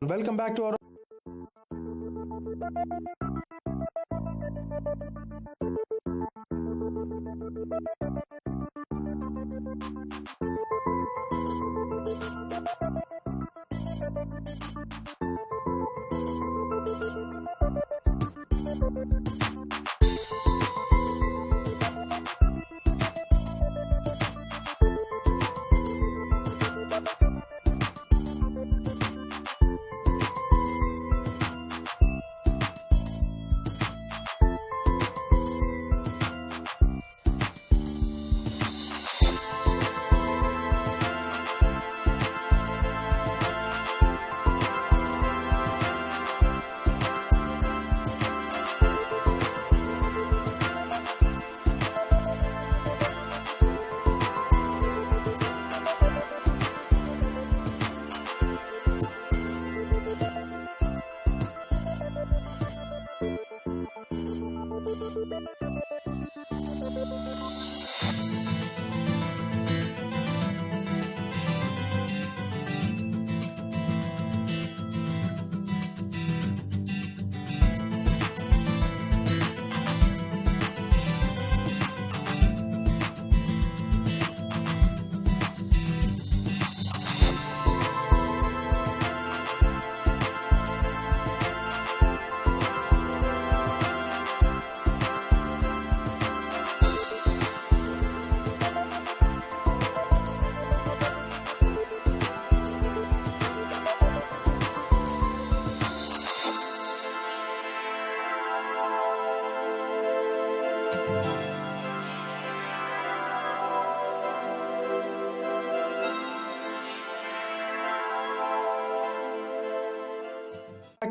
Welcome back to our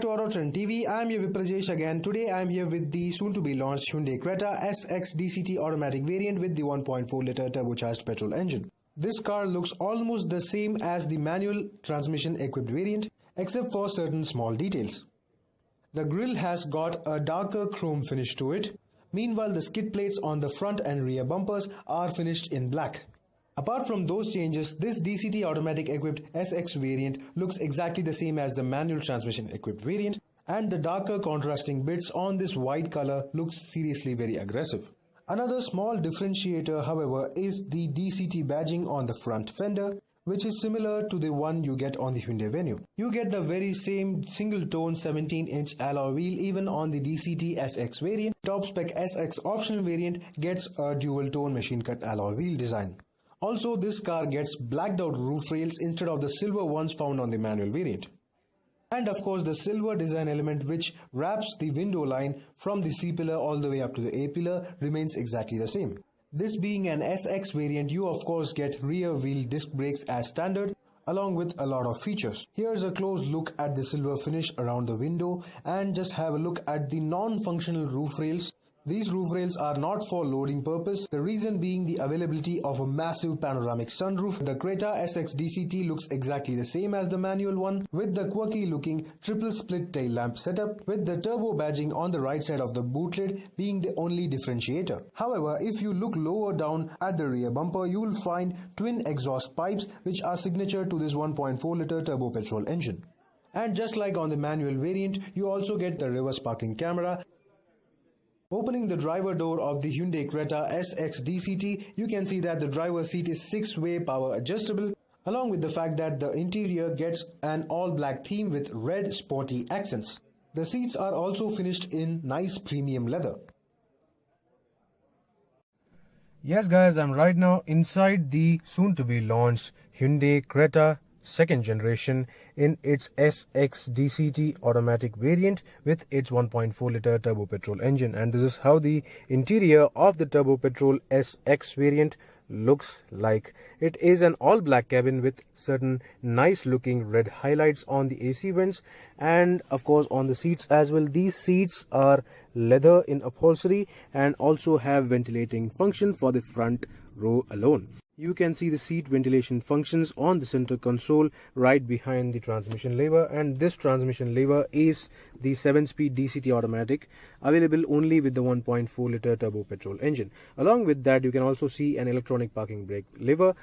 Auto Trend TV. I am your Viprajesh again. Today I am here with the soon to be launched Hyundai Creta SX DCT automatic variant with the 1.4 liter turbocharged petrol engine. This car looks almost the same as the manual transmission equipped variant except for certain small details. The grille has got a darker chrome finish to it. Meanwhile, the skid plates on the front and rear bumpers are finished in black. Apart from those changes, this DCT automatic equipped SX variant looks exactly the same as the manual transmission equipped variant, and the darker contrasting bits on this white color looks seriously very aggressive. Another small differentiator, however, is the DCT badging on the front fender, which is similar to the one you get on the Hyundai Venue. You get the very same single-tone 17-inch alloy wheel even on the DCT SX variant. Top spec SX optional variant gets a dual-tone machine-cut alloy wheel design. Also, this car gets blacked out roof rails instead of the silver ones found on the manual variant. And of course, the silver design element which wraps the window line from the C-pillar all the way up to the A-pillar remains exactly the same. This being an SX variant, you of course get rear wheel disc brakes as standard along with a lot of features. Here's a close look at the silver finish around the window and just have a look at the non-functional roof rails. These roof rails are not for loading purpose, the reason being the availability of a massive panoramic sunroof. The Creta SX DCT looks exactly the same as the manual one with the quirky looking triple split tail lamp setup with the turbo badging on the right side of the boot lid being the only differentiator. However, if you look lower down at the rear bumper, you will find twin exhaust pipes which are signature to this 1.4 liter turbo petrol engine. And just like on the manual variant, you also get the reverse parking camera. Opening the driver door of the Hyundai Creta SX DCT, you can see that the driver's seat is 6-way power adjustable, along with the fact that the interior gets an all-black theme with red sporty accents. The seats are also finished in nice premium leather. Yes guys, I'm right now inside the soon-to-be launched Hyundai Creta second generation in its SX DCT automatic variant with its 1.4 liter turbo petrol engine, and this is how the interior of the turbo petrol SX variant looks like. It is an all black cabin with certain nice looking red highlights on the AC vents and of course on the seats as well. These seats are leather in upholstery and also have ventilating function for the front row alone. You can see the seat ventilation functions on the center console right behind the transmission lever, and this transmission lever is the 7-speed DCT automatic, available only with the 1.4 liter turbo petrol engine. Along with that, you can also see an electronic parking brake lever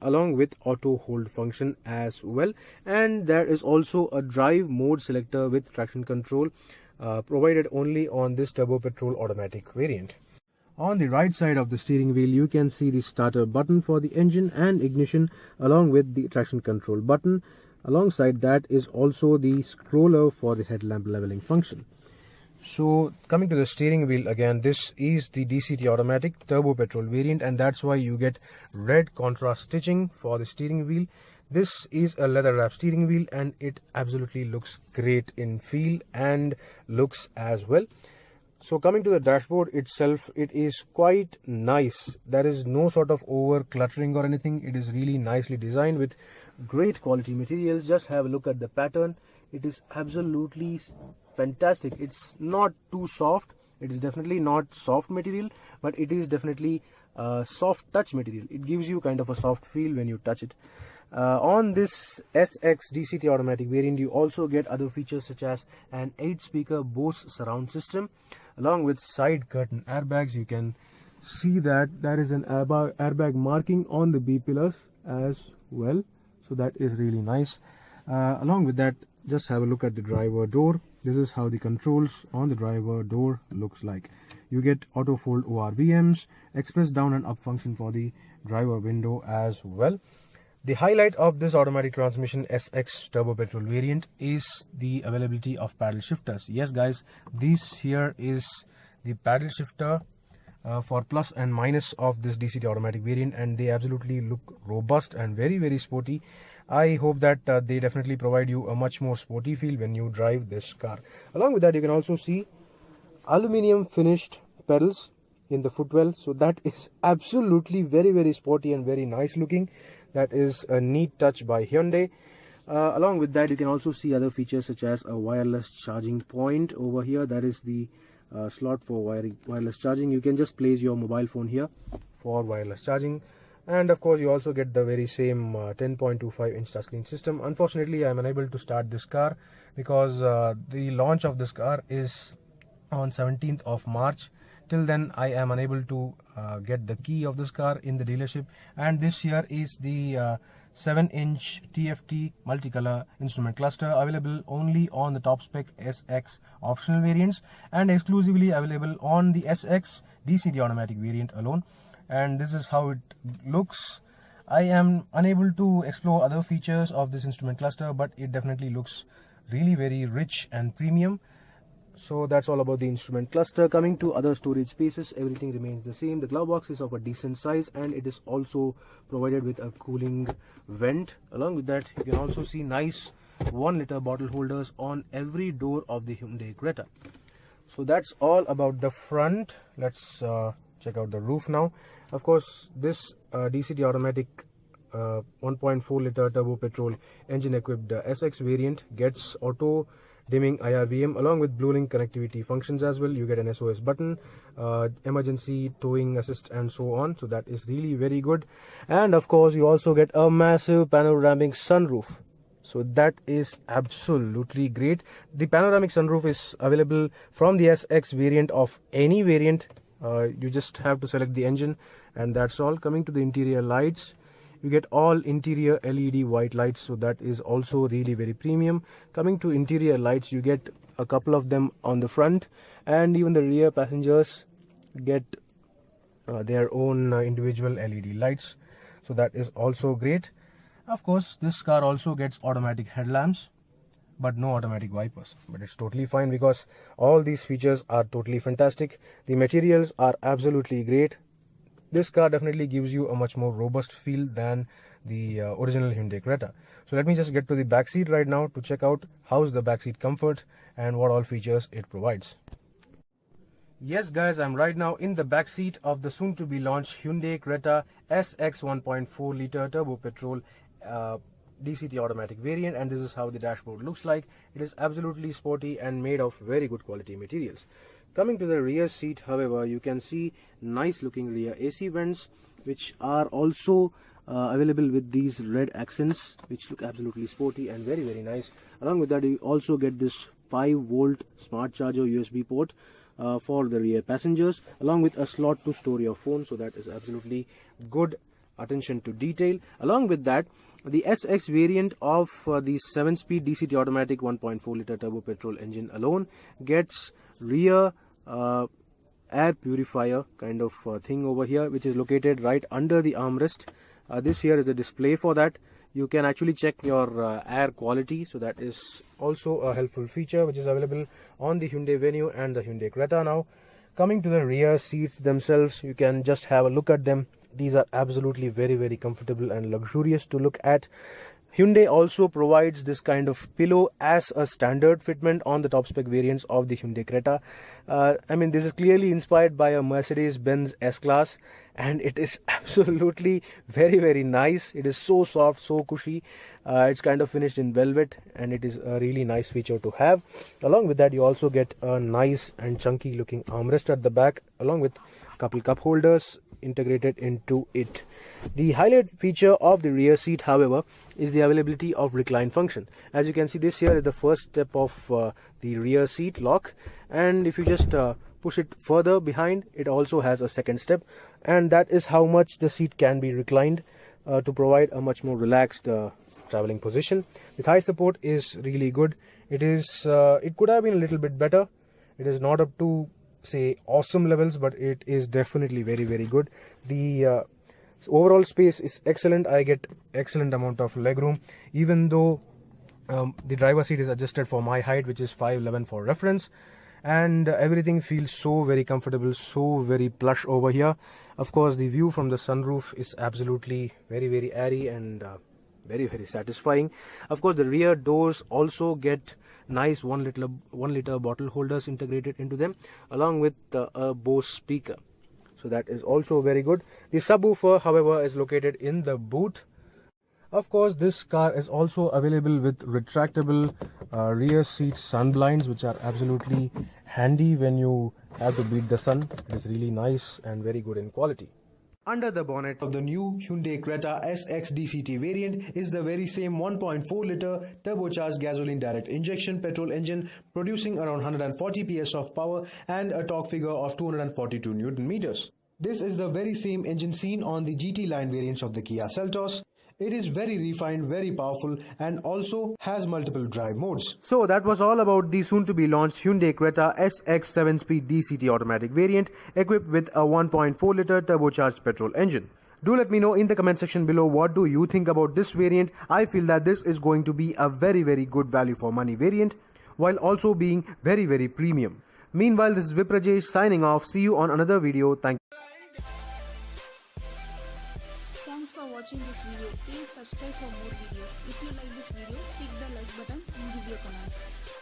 along with auto hold function as well, and there is also a drive mode selector with traction control provided only on this turbo petrol automatic variant. On the right side of the steering wheel, you can see the starter button for the engine and ignition along with the traction control button. Alongside that is also the scroller for the headlamp leveling function. So coming to the steering wheel again, this is the DCT automatic turbo petrol variant, and that's why you get red contrast stitching for the steering wheel. This is a leather wrap steering wheel and it absolutely looks great in feel and looks as well. So coming to the dashboard itself, it is quite nice. There is no sort of over cluttering or anything. It is really nicely designed with great quality materials. Just have a look at the pattern. It is absolutely fantastic. It's not too soft. It is definitely not soft material, but it is definitely soft touch material. It gives you kind of a soft feel when you touch it. On this SX DCT automatic variant, you also get other features such as an 8-speaker BOSE surround system along with side curtain airbags. You can see that there is an airbag marking on the B pillars as well, so that is really nice. Along with that, just have a look at the driver door. This is how the controls on the driver door looks like. You get auto fold ORVMs, express down and up function for the driver window as well. The highlight of this automatic transmission SX turbo petrol variant is the availability of paddle shifters. Yes guys, this here is the paddle shifter for plus and minus of this DCT automatic variant, and they absolutely look robust and very sporty. I hope that they definitely provide you a much more sporty feel when you drive this car. Along with that, you can also see aluminium finished pedals in the footwell, so that is absolutely very sporty and very nice looking. That is a neat touch by Hyundai. Along with that, you can also see other features such as a wireless charging point over here. That is the slot for wireless charging. You can just place your mobile phone here for wireless charging, and of course you also get the very same 10.25 inch touchscreen system. Unfortunately, I am unable to start this car because the launch of this car is on 17th of March. Till then, I am unable to get the key of this car in the dealership, and this here is the 7-inch TFT multicolor instrument cluster, available only on the top spec SX optional variants and exclusively available on the SX DCT automatic variant alone. And this is how it looks. I am unable to explore other features of this instrument cluster, but it definitely looks really very rich and premium. So that's all about the instrument cluster. Coming to other storage spaces, everything remains the same. The glove box is of a decent size and it is also provided with a cooling vent. Along with that, you can also see nice 1-liter bottle holders on every door of the Hyundai Creta. So that's all about the front. Let's check out the roof now. Of course, this DCT automatic 1.4 liter turbo petrol engine equipped SX variant gets auto dimming IRVM along with BlueLink connectivity functions as well. You get an SOS button, emergency towing assist and so on. So that is really very good. And of course you also get a massive panoramic sunroof. So that is absolutely great. The panoramic sunroof is available from the SX variant of any variant. You just have to select the engine and that's all. Coming to the interior lights, you get all interior LED white lights, so that is also really very premium. Coming to interior lights, you get a couple of them on the front, and even the rear passengers get their own individual LED lights, so that is also great. Of course, this car also gets automatic headlamps, but no automatic wipers, but it's totally fine because all these features are totally fantastic. The materials are absolutely great. This car definitely gives you a much more robust feel than the original Hyundai Creta. So let me just get to the back seat right now to check out how's the back seat comfort and what all features it provides. Yes guys, I'm right now in the back seat of the soon to be launched Hyundai Creta SX 1.4 liter turbo petrol DCT automatic variant, and this is how the dashboard looks like. It is absolutely sporty and made of very good quality materials. Coming to the rear seat, however, you can see nice looking rear AC vents which are also available with these red accents, which look absolutely sporty and very, very nice. Along with that, you also get this 5-volt smart charger USB port for the rear passengers, along with a slot to store your phone. So that is absolutely good attention to detail. Along with that, the SX variant of the 7-speed DCT automatic 1.4 liter turbo petrol engine alone gets rear air purifier kind of thing over here, which is located right under the armrest. This here is a display for that. You can actually check your air quality, so that is also a helpful feature which is available on the Hyundai Venue and the Hyundai Creta. Now, coming to the rear seats themselves, you can just have a look at them. These are absolutely very, very comfortable and luxurious to look at. Hyundai also provides this kind of pillow as a standard fitment on the top spec variants of the Hyundai Creta. I mean, this is clearly inspired by a Mercedes-Benz S-Class, and it is absolutely very, very nice. It is so soft, so cushy. It's kind of finished in velvet, and it is a really nice feature to have. Along with that, you also get a nice and chunky looking armrest at the back, along with a couple cup holders integrated into it. The highlight feature of the rear seat, however, is the availability of recline function. As you can see, this here is the first step of the rear seat lock, and if you just push it further behind, it also has a second step, and that is how much the seat can be reclined to provide a much more relaxed traveling position. The thigh support is really good. It could have been a little bit better. It is not up to, say, awesome levels, but it is definitely very, very good. The overall space is excellent. I get excellent amount of legroom, even though the driver seat is adjusted for my height, which is 5'11" for reference, and everything feels so very comfortable, so very plush over here. Of course, the view from the sunroof is absolutely very, very airy and very, very satisfying. Of course, the rear doors also get nice 1 liter bottle holders integrated into them, along with a BOSE speaker. So that is also very good. The subwoofer, however, is located in the boot. Of course, this car is also available with retractable rear seat sunblinds, which are absolutely handy when you have to beat the sun. It is really nice and very good in quality. Under the bonnet of the new Hyundai Creta SX DCT variant is the very same 1.4 liter turbocharged gasoline direct injection petrol engine, producing around 140 PS of power and a torque figure of 242 Newton meters. This is the very same engine seen on the GT line variants of the Kia Seltos. It is very refined, very powerful, and also has multiple drive modes. So that was all about the soon-to-be launched Hyundai Creta SX 7-speed DCT automatic variant equipped with a 1.4 liter turbocharged petrol engine. Do let me know in the comment section below, what do you think about this variant. I feel that this is going to be a very, very good value for money variant, while also being very, very premium. Meanwhile, this is Viprajesh signing off. See you on another video. Thank you. Thanks for watching this video. Please subscribe for more videos. If you like this video, click the like buttons and give your comments.